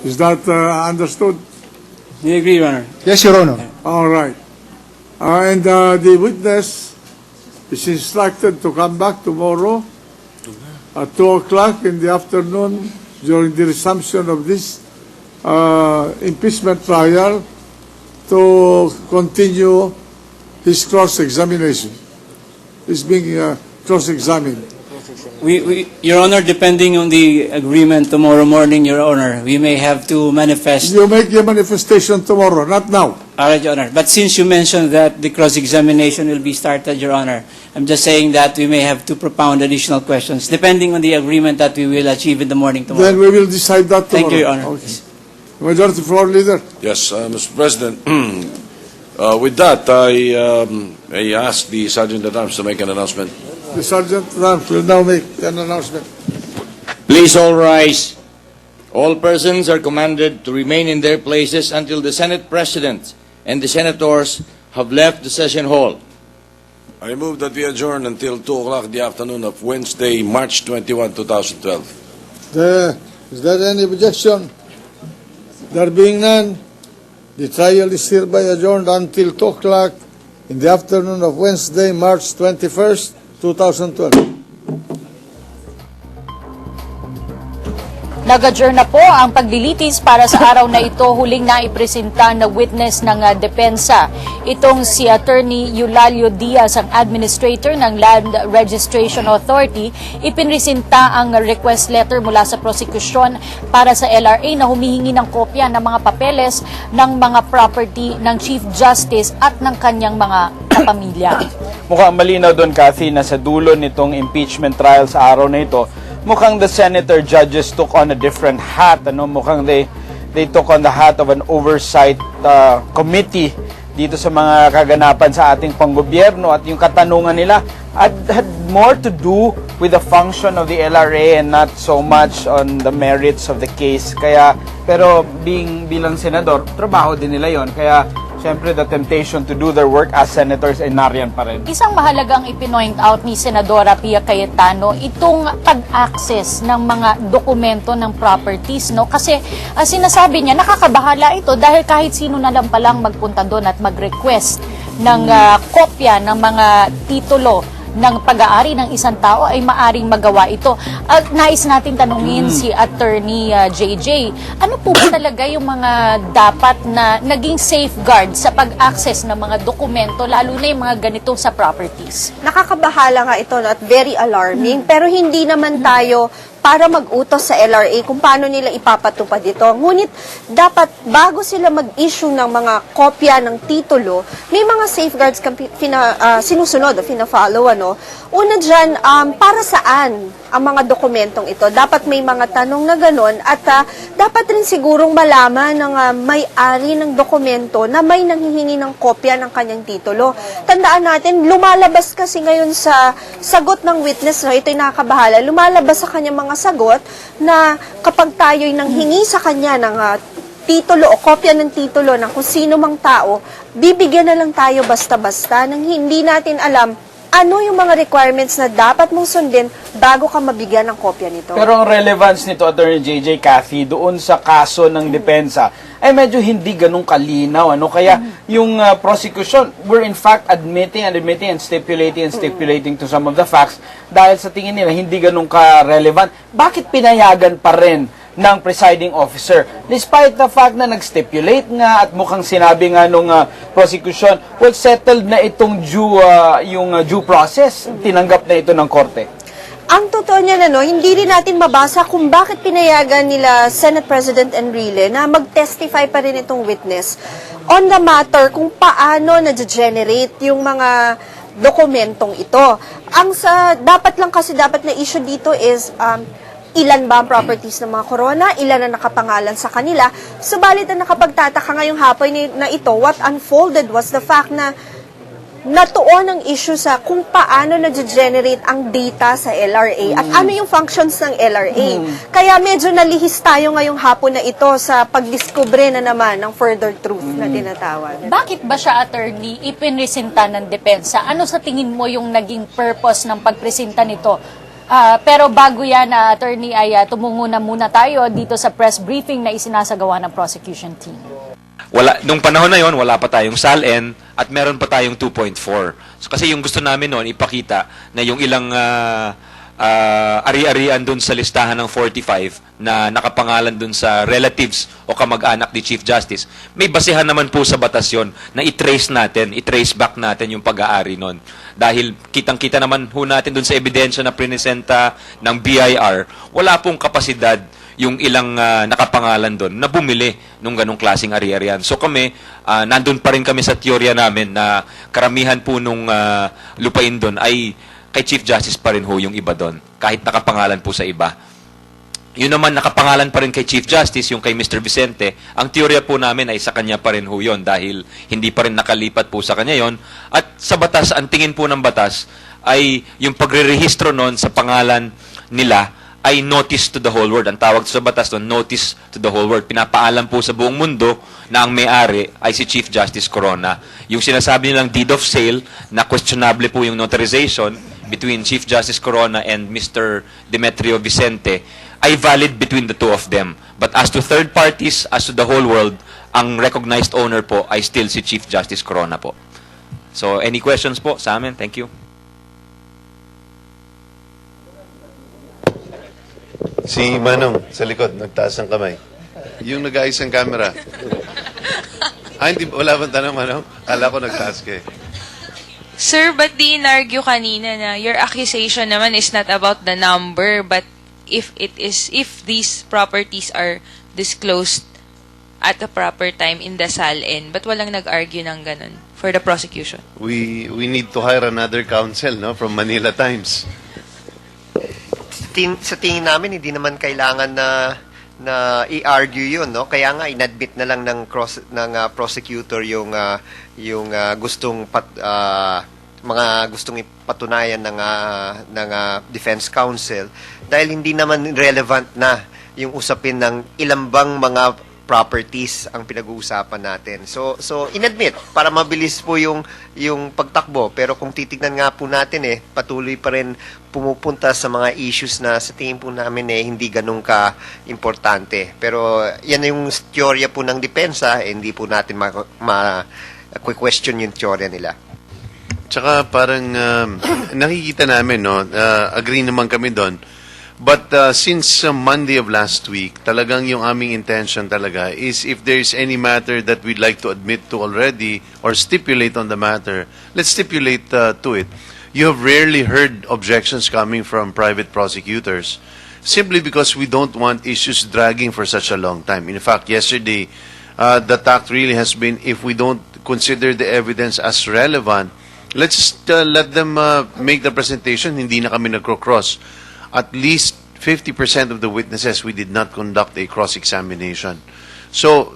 Is that understood? Do you agree, Your Honor? Yes, Your Honor. All right. And the witness is instructed to come back tomorrow at 2 o'clock in the afternoon during the resumption of this impeachment trial to continue his cross-examination. He's being cross-examined. Your Honor, depending on the agreement tomorrow morning, Your Honor, we may have to manifest. You make your manifestation tomorrow, not now. All right, Your Honor. But since you mentioned that the cross-examination will be started, Your Honor, I'm just saying that we may have to propound additional questions, depending on the agreement that we will achieve in the morning tomorrow. Then we will decide that tomorrow. Thank you, Your Honor. Okay. Majority Floor Leader. Yes, Mr. President. With that, I ask the Sergeant at Arms to make an announcement. The Sergeant at Arms will now make an announcement. Please all rise. All persons are commanded to remain in their places until the Senate President and the Senators have left the session hall. I move that we adjourn until 2 o'clock in the afternoon of Wednesday, March 21, 2012. Is there any objection? There being none, the trial is hereby adjourned until 2 o'clock in the afternoon of Wednesday, March 21st, 2012. Nag-adjourn na po ang paglilitis para sa araw na ito. Huling naipresenta na witness ng depensa. Itong si Attorney Eulalio Diaz, ang administrator ng Land Registration Authority, ipinresenta ang request letter mula sa prosekusyon para sa LRA na humihingi ng kopya ng mga papeles ng mga property ng Chief Justice at ng kanyang mga kapamilya. Mukhang malinaw doon, Kathy, na sa dulo nitong impeachment trial sa araw na ito, mukhang the senator judges took on a different hat. Mukhang they took on the hat of an oversight committee dito sa mga kaganapan sa ating panggobyerno, at yung katanungan nila had more to do with the function of the LRA and not so much on the merits of the case. Pero bilang senador, trabaho din nila yon. Kaya siyempre, the temptation to do their work as senators ay nariyan pa rin. Isang mahalagang ipinoint out ni Senadora Pia Cayetano, itong pag-access ng mga dokumento ng properties, no? Kasi sinasabi niya, nakakabahala ito dahil kahit sino na lang palang magpunta doon at mag-request ng kopya ng mga titulo ng pag-aari ng isang tao ay maaring magawa ito. At nais natin tanungin si Attorney JJ, ano po ba talaga yung mga dapat na naging safeguard sa pag-access ng mga dokumento, lalo na yung mga ganito sa properties? Nakakabahala nga ito at very alarming, pero hindi naman tayo para mag-utos sa LRA kung paano nila ipapatupad ito. Ngunit dapat bago sila mag-issue ng mga kopya ng titulo, may mga safeguards sinusunod o fina-follow. Una dyan, para saan ang mga dokumentong ito? Dapat may mga tanong na ganon at dapat rin sigurong malaman ng may-ari ng dokumento na may nanghihingi ng kopya ng kanyang titulo. Tandaan natin, lumalabas kasi ngayon sa sagot ng witness, ito'y nakakabahala, lumalabas sa kanyang mga sagot na kapag tayo'y nanghingi sa kanya ng titulo o kopya ng titulo ng kung sino mang tao, bibigyan na lang tayo basta-basta nang hindi natin alam ano yung mga requirements na dapat mong sundin bago ka mabigyan ng kopya nito. Pero ang relevance nito, Attorney JJ, Kathy, doon sa kaso ng depensa, ay medyo hindi ganun kalinaw. Kaya yung prosecution, we're in fact admitting and stipulating to some of the facts dahil sa tingin nila hindi ganun ka-relevant. Bakit pinayagan pa rin ng presiding officer? Despite the fact na nag-stipulate nga at mukhang sinabi nga nung prosecution, well, settled na itong due process. Tinanggap na ito ng korte. Ang totoo niya hindi rin natin mabasa kung bakit pinayagan nila Senate President Enrile na mag-testify pa rin itong witness on the matter kung paano na-generate yung mga dokumentong ito. Dapat na issue dito is ilan ba ang properties ng mga corona, ilan ang nakapangalan sa kanila. Subalit ang nakapagtataka ngayong hapon na ito, what unfolded was the fact na natuon ang issue sa kung paano na-generate ang data sa LRA at ano yung functions ng LRA. Kaya medyo nalihis tayo ngayong hapon na ito sa pagdiskubre na naman ng further truth na tinatawag. Bakit ba siya, attorney, ipinresenta ng depensa? Ano sa tingin mo yung naging purpose ng pagpresenta nito Pero bago yan, attorney, ay tumungo na muna tayo dito sa press briefing na isinasagawa ng prosecution team. Nung panahon na yon, wala pa tayong SALN at meron pa tayong 2.4. So, kasi yung gusto namin noon, ipakita na yung ilang ari-arian dun sa listahan ng 45 na nakapangalan dun sa relatives o kamag-anak ni Chief Justice, may basehan naman po sa batas yun na i-trace back natin yung pag-aari nun. Dahil kitang-kita naman ho natin dun sa ebidensya na prinesenta ng BIR, wala pong kapasidad yung ilang nakapangalan doon na bumili nung ganong klaseng ari-arian. So kami, nandun pa rin kami sa teorya namin na karamihan po nung lupain doon ay kay Chief Justice pa rin ho yung iba doon, kahit nakapangalan po sa iba. Yun naman, nakapangalan pa rin kay Chief Justice, yung kay Mr. Vicente. Ang teorya po namin ay sa kanya pa rin ho yun dahil hindi pa rin nakalipat po sa kanya yon. At sa batas, ang tingin po ng batas ay yung pagre-rehistro noon sa pangalan nila ay notice to the whole world. Ang tawag sa batas doon, notice to the whole world. Pinapaalam po sa buong mundo na ang may-ari ay si Chief Justice Corona. Yung sinasabi nilang deed of sale, na questionable po yung notarization between Chief Justice Corona and Mr. Demetrio Vicente, ay valid between the two of them. But as to third parties, as to the whole world, ang recognized owner po ay still si Chief Justice Corona po. So, any questions po sa amin? Thank you. Si Manong, sa likod, nagtaas ng kamay. Yung nag-ayos ng camera. Hindi, wala bang tanong, Manong? Kala ko nagtaas ka eh. Sir, but di in-argue kanina na your accusation naman is not about the number, but if these properties are disclosed at the proper time in the SALN, but walang nag-argue ng ganun for the prosecution? We need to hire another counsel, no, from Manila Times. Sa tingin namin, hindi naman kailangan na i-argue yun, no? Kaya nga inadmit na lang ng prosecutor yung gustong mga gustong ipatunayan ng defense counsel dahil hindi naman relevant na yung usapin ng ilang bang mga properties ang pinag-uusapan natin. So inadmit para mabilis po yung pagtakbo, pero kung titignan nga po natin patuloy pa rin pumupunta sa mga issues na sa tingin po namin hindi ganun ka importante. Pero yan yung teorya po ng depensa, hindi po natin ma-question yung teorya nila. Tsaka parang nakikita namin, no, agree naman kami doon. But since Monday of last week, talagang yung aming intention talaga is if there is any matter that we'd like to admit to already or stipulate on the matter, let's stipulate to it. You have rarely heard objections coming from private prosecutors simply because we don't want issues dragging for such a long time. In fact, yesterday, the tact really has been if we don't consider the evidence as relevant, let's just let them make the presentation, hindi na kami nagcro-cross. At least 50% of the witnesses, we did not conduct a cross-examination. So,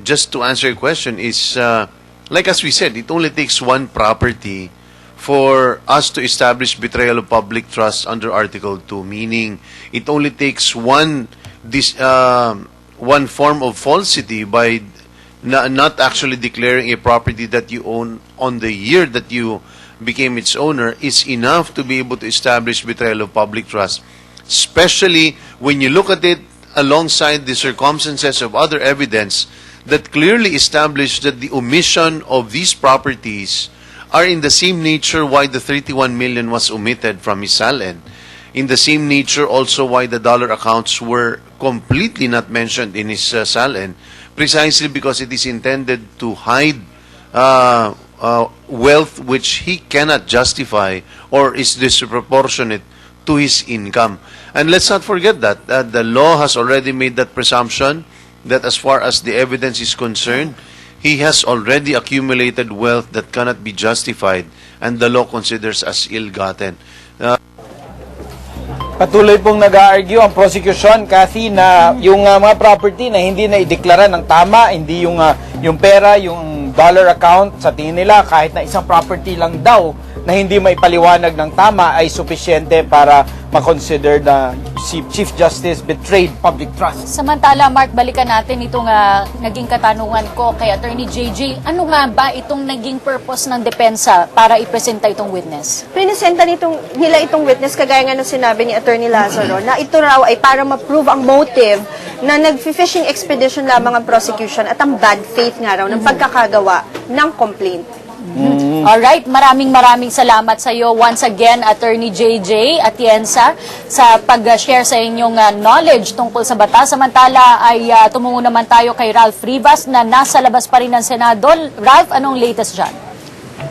just to answer your question is, like as we said, it only takes one property for us to establish betrayal of public trust under Article 2, meaning it only takes one form of falsity by not actually declaring a property that you own on the year that you became its owner is enough to be able to establish betrayal of public trust, especially when you look at it alongside the circumstances of other evidence that clearly establish that the omission of these properties are in the same nature why the 31 million was omitted from his SALN. In the same nature also why the dollar accounts were completely not mentioned in his SALN, precisely because it is intended to hide wealth which he cannot justify or is disproportionate to his income. And let's not forget that the law has already made that presumption that as far as the evidence is concerned, he has already accumulated wealth that cannot be justified and the law considers as ill-gotten. Patuloy pong nag-argue ang prosecution kasi na yung mga property na hindi na ideklara ng tama, hindi yung pera, yung dollar account, sa tingin nila kahit na isang property lang daw na hindi maipaliwanag ng tama ay sufisyente para makonsider na si Chief Justice betrayed public trust. Samantala, Mark, balikan natin itong naging katanungan ko kay Attorney JJ. Ano nga ba itong naging purpose ng depensa para ipresenta itong witness? Pinisenta nila itong witness, kagaya nga ng sinabi ni Attorney Lazaro, na ito raw ay para ma-prove ang motive na nag-fishing expedition lamang ang prosecution at ang bad faith nga raw ng pagkakagawa ng complaint. Alright, maraming salamat sa iyo once again, Attorney JJ Atienza, sa pag-share sa inyong knowledge tungkol sa batas. Samantala ay tumungo naman tayo kay Ralph Rivas na nasa labas pa rin ng Senado. Ralph, anong latest dyan?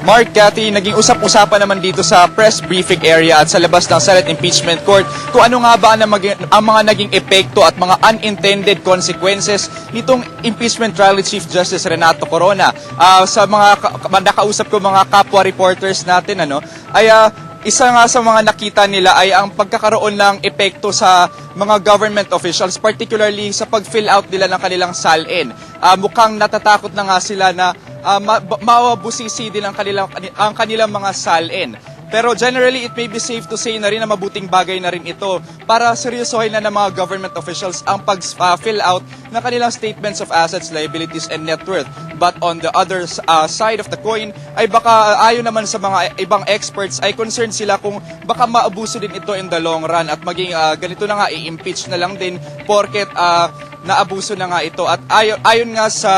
Mark, Cathy, naging usap-usapan naman dito sa press briefing area at sa labas ng Senate Impeachment Court kung ano nga ba ang mga naging epekto at mga unintended consequences nitong impeachment trial ni Chief Justice Renato Corona. Sa mga nakausap ko mga kapwa reporters natin, ay isa nga sa mga nakita nila ay ang pagkakaroon ng epekto sa mga government officials, particularly sa pag-fill out nila ng kanilang SALN. Mukhang natatakot na nga sila na mawabusisi din ang kanilang mga SALN. Pero generally, it may be safe to say na rin na mabuting bagay na rin ito para seryosohin na ng mga government officials ang pag-fill out ng kanilang statements of assets, liabilities, and net worth. But on the other side of the coin, ay baka ayon naman sa mga ibang experts, ay concerned sila kung baka maabuso din ito in the long run at maging ganito na nga, i-impeach na lang din porket naabuso na nga ito. At ayon nga sa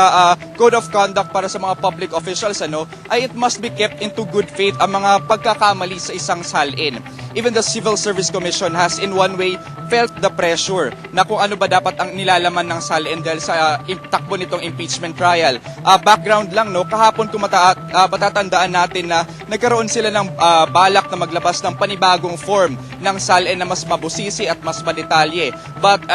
Code of Conduct para sa mga public officials, ay it must be kept into good faith ang mga pagkakamali sa isang SALN. Even the Civil Service Commission has in one way felt the pressure na kung ano ba dapat ang nilalaman ng SALN dahil sa takbo nitong impeachment trial. Background lang, kahapon kung matatandaan natin na nagkaroon sila ng balak na maglabas ng panibagong form ng SALN na mas mabusisi at mas madetalye. But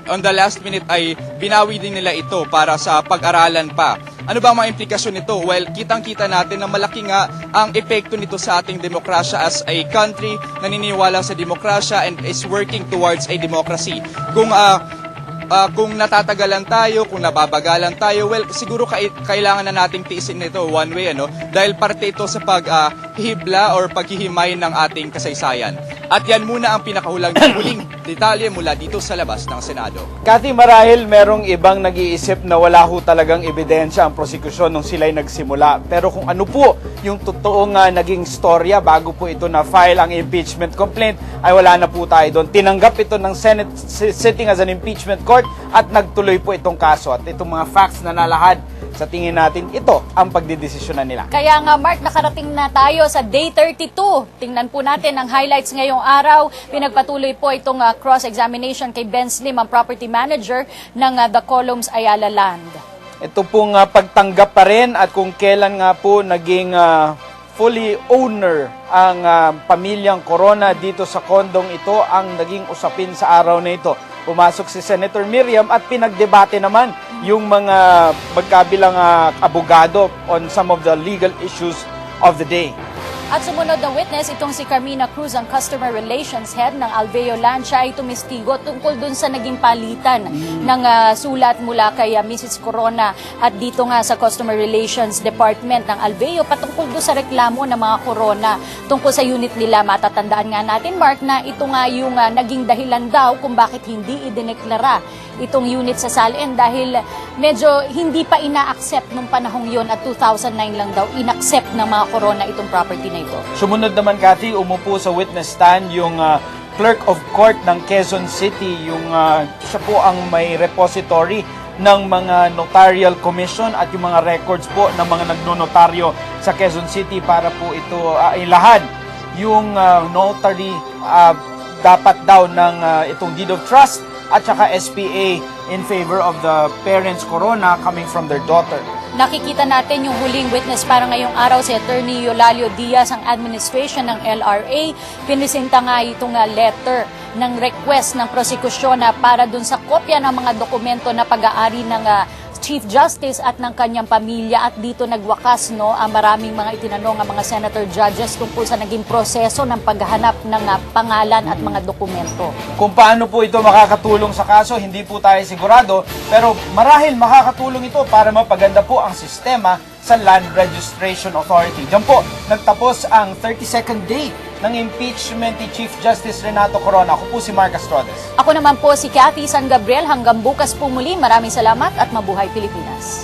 on the last minute ay binawi din nila ito para sa pag-aralan pa. Ano ba ang mga implikasyon nito? Well, kitang-kita natin na malaki nga ang epekto nito sa ating demokrasya as a country na naniniwala sa demokrasya and is working towards a democracy. Kung natatagalan tayo, kung nababagalan tayo, well, siguro kailangan na nating tiisin nito one way, dahil parte ito sa paghihibla or paghihimay ng ating kasaysayan. At yan muna ang pinakahuling detalye mula dito sa labas ng Senado. Cathy, marahil merong ibang nag-iisip na wala ho talagang ebidensya ang prosekusyon nung sila'y nagsimula. Pero kung ano po yung totoong naging storya bago po ito na-file ang impeachment complaint, ay wala na po tayo doon. Tinanggap ito ng Senate sitting as an impeachment court at nagtuloy po itong kaso. At itong mga facts na nalahad, sa tingin natin, ito ang pagdidesisyonan nila. Kaya nga, Mark, nakarating na tayo sa Day 32. Tingnan po natin ang highlights ngayong araw. Pinagpatuloy po itong cross-examination kay Ben Slim, ang property manager ng The Columns Ayala Land. Ito pong pagtanggap pa rin at kung kailan nga po naging fully owner ang pamilyang Corona dito sa kondong ito ang naging usapin sa araw na ito. Pumasok si Senator Miriam at pinagdebate naman yung mga magkabilang abogado on some of the legal issues of the day. At sumunod na witness, itong si Carmina Cruz, ang Customer Relations Head ng Alveo Land. Siya ay tumistigo tungkol dun sa naging palitan ng sulat mula kay Mrs. Corona at dito nga sa Customer Relations Department ng Alveo patungkol dun sa reklamo ng mga Corona tungkol sa unit nila. Matatandaan nga natin, Mark, na ito nga yung naging dahilan daw kung bakit hindi idineklara itong unit sa SALN dahil medyo hindi pa ina-accept nung panahong yon at 2009 lang daw in-accept ng mga Corona itong property na ito. Sumunod naman, Cathy, umupo sa witness stand yung clerk of court ng Quezon City, yung siya po ang may repository ng mga notarial commission at yung mga records po ng mga nagnonotaryo sa Quezon City para po ito ilahad yung notary dapat daw ng itong deed of trust at saka SPA in favor of the parents Corona coming from their daughter. Nakikita natin yung huling witness para ngayong araw si Attorney Eulalio Diaz, ang administration ng LRA. Pinisenta nga itong letter ng request ng prosekusyon para dun sa kopya ng mga dokumento na pag-aari ng Chief Justice at ng kanyang pamilya at dito nagwakas ang maraming mga itinanong ang mga senator judges tungkol sa naging proseso ng paghahanap ng pangalan at mga dokumento. Kung paano po ito makakatulong sa kaso, hindi po tayo sigurado, pero marahil makakatulong ito para mapaganda po ang sistema sa Land Registration Authority. Diyan po nagtapos ang 32nd day ng impeachment ni Chief Justice Renato Corona. Ako po si Mark Astrodes. Ako naman po si Cathy San Gabriel. Hanggang bukas po muli. Maraming salamat at mabuhay Pilipinas.